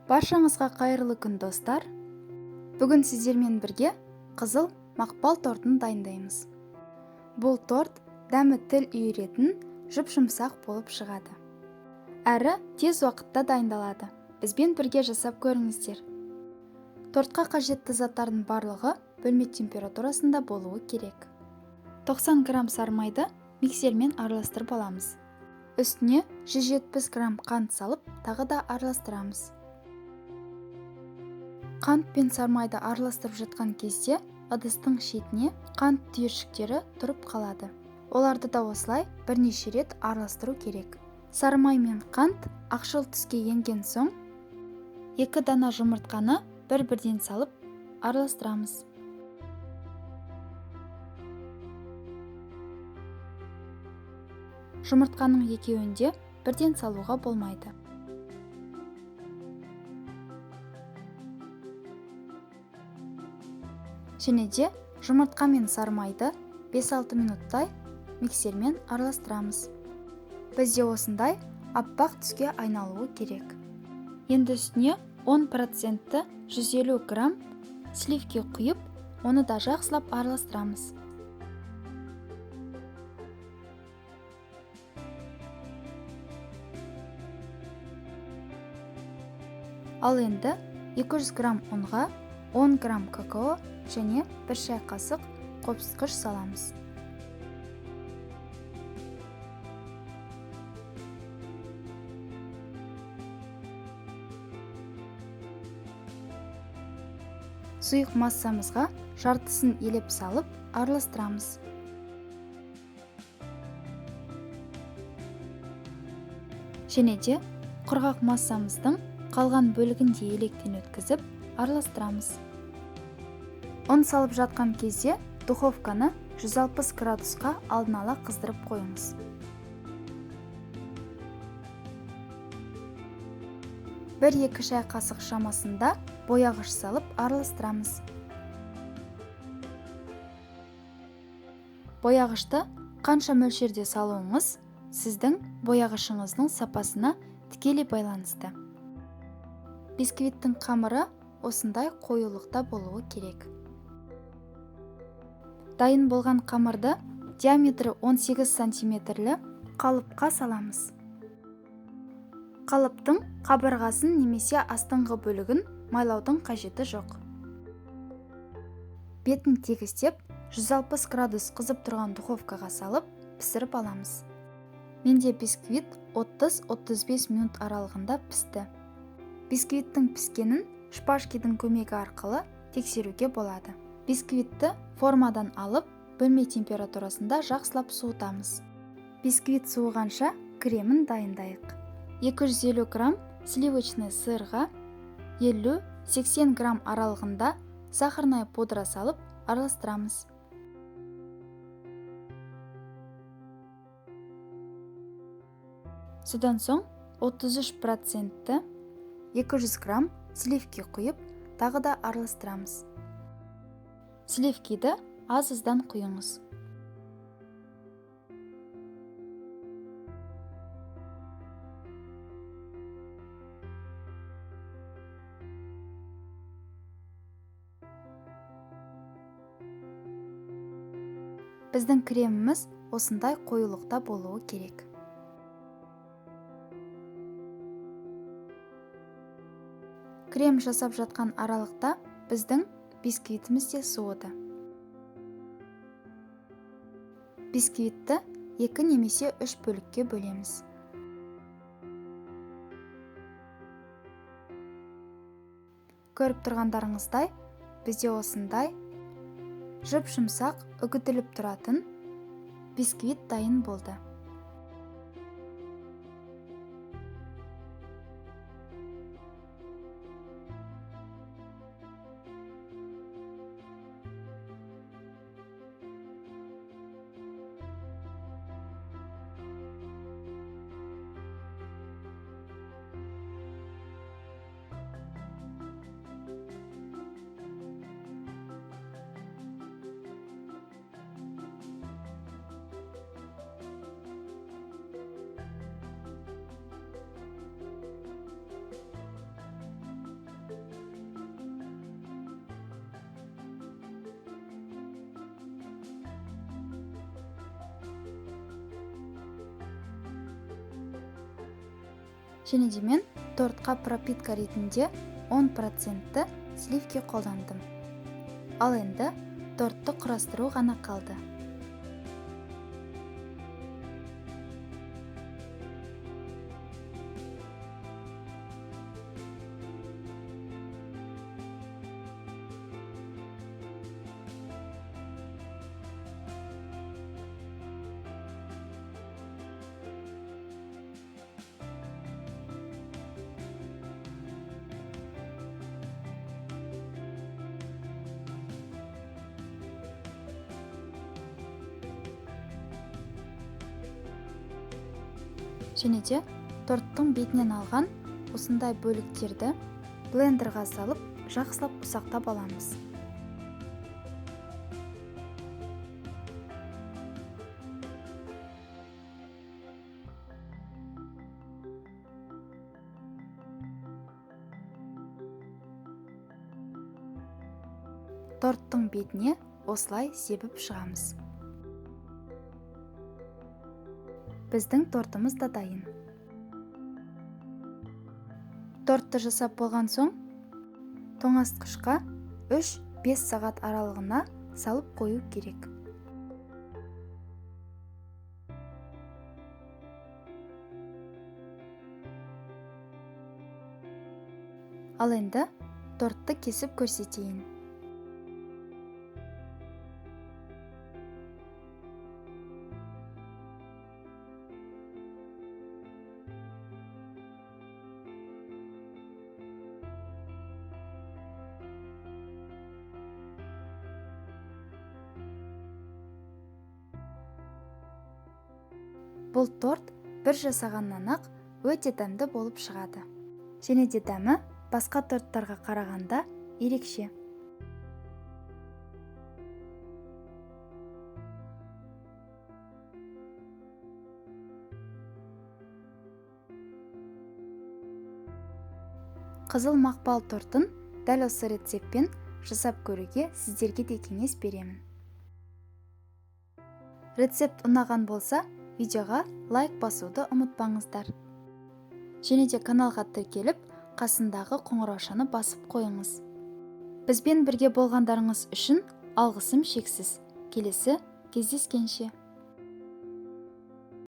Баршаңызға қайырлы күн достар. Бүгін сіздермен бірге қызыл мақпал тортын дайындаймыз. Бұл торт дәмі тіл үйіретін жұп-жұмсақ болып шығады. Әрі тез уақытта дайындалады. Бізбен бірге жасап көріңіздер. Тортқа қажетті заттардың барлығы бөлме температурасында болуы керек. 90 грамм сары майды миксермен араластырып аламыз. Үстіне 170 грамм қант салып, тағы да араластырамыз. Қант пен сары майды араластырып жатқан кезде ыдыстың шетіне қант түйіршіктері тұрып қалады. Оларды да осылай бірнеше рет араластыру керек. Сары май мен қант ақшыл түске енген соң 2 дана жұмыртқаны бір-бірден салып араластырамыз. Жұмыртқаның екеуінде бірден салуға болмайды. Және де жұмыртқа мен сары майды 5-6 минуттай миксермен араластырамыз. Бізде осындай аппақ түске айналуы керек. Енді үстіне 10% 150 грамм сливки құйып, оны да жақсылап араластырамыз. Ал енді 200 грамм ұнға 10 грамм какао және 1 шай қасық қопсытқыш саламыз. Сұйық массамызға жартысын елеп салып араластырамыз. Және де құрғақ массамыздың қалған бөлігін де електен өткізіп араластырамыз. Ұн салып жатқан кезде духовканы 160 градусқа алдын ала қыздырып қойыңыз. Бір-екі шай қасық шамасында бояғыш салып араластырамыз. Бояғышты қанша мөлшерде салуыңыз сіздің бояғышыңыздың сапасына тікелей байланысты. Бисквиттің қамыры осындай қоюлықта болуы керек. Дайын болған қамырды диаметрі 18 сантиметрлі қалыпқа саламыз. Қалыптың қабырғасын немесе астыңғы бөлігін майлаудың қажеті жоқ. Бетін тегістеп 160 градус қызып тұрған духовкаға салып пісіріп аламыз. Менде бисквит 30-35 минут аралығында пісті. Бисквиттің піскенін шпажкидің көмегі арқылы тексеруге болады. Бисквитті формадан алып, бөлме температурасында жақсылап суытамыз. Бисквит суығанша кремін дайындайық. 250 грамм сливочный сырға 50-80 грамм аралығында сахарная пудра салып араластырамыз. Содан соң 33% 200 грамм сливки құйып, тағы да араластырамыз. Сливкиді аз-аздан құйыңыз. Біздің креміміз осындай қоюлықта болуы керек. Крем жасап жатқан аралықта біздің бисквитіміз де суыды. Бисквитті 2 немесе 3 бөлікке бөлеміз. Көріп тұрғандарыңыздай, бізде осындай жұп-жұмсақ үгітіліп тұратын бисквит дайын болды. Және де мен тортқа пропитка ретінде 10% сливки қолдандым. Ал енді тортты құрастыру ғана қалды. Және де торттың бетінен алған осындай бөліктерді блендерға салып, жақсылап ұсақтап аламыз. Торттың бетіне осылай себіп шығамыз. Біздің тортымыз да дайын. Тортты жасап болған соң, тоңазытқышқа 3-5 сағат аралығына салып қою керек. Ал енді тортты кесіп көрсетейін. Бұл торт бір жасағаннан ақ өте дәмді болып шығады. Және де дәмі басқа торттарға қарағанда ерекше. Қызыл мақпал тортын дәл осы рецептпен жасап көруге сіздерге де кеңес беремін. Рецепт ұнаған болса, видеоға лайк басуды ұмытпаңыздар. Және де каналға тіркеліп, қасындағы қоңыраушаны басып қойыңыз. Бізбен бірге болғандарыңыз үшін алғысым шексіз. Келесі кездескенше.